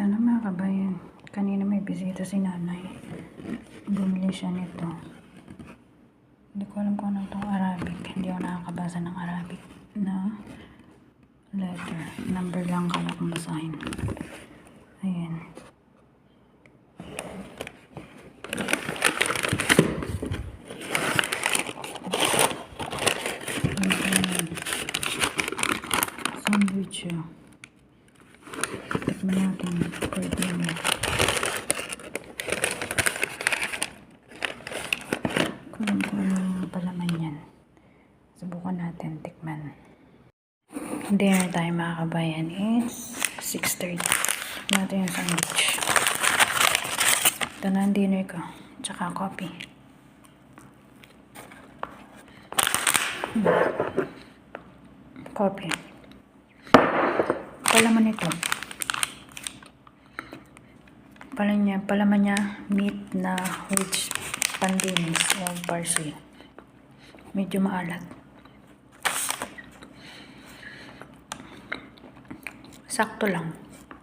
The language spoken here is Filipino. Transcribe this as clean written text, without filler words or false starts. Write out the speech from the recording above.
Sana mga kabayan, kanina may bisita si nanay. Bumili siya nito. Hindi ko alam kung ano itong Arabic. Hindi ako nakakabasa ng Arabic na letter. Number lang kala kong basahin. Ayan. Sandwich yun. Tikman natin. Pwede mo. Kung ano palaman yan. Subukan natin. Tikman. Dinner tayo mga kabayan is 6:30. Tikman natin yung sandwich. Ito na ang dinner ko. Tsaka coffee. Coffee. Palaman ito. Palaman niya meat na with pandinis o parsley. Medyo maalat. Sakto lang.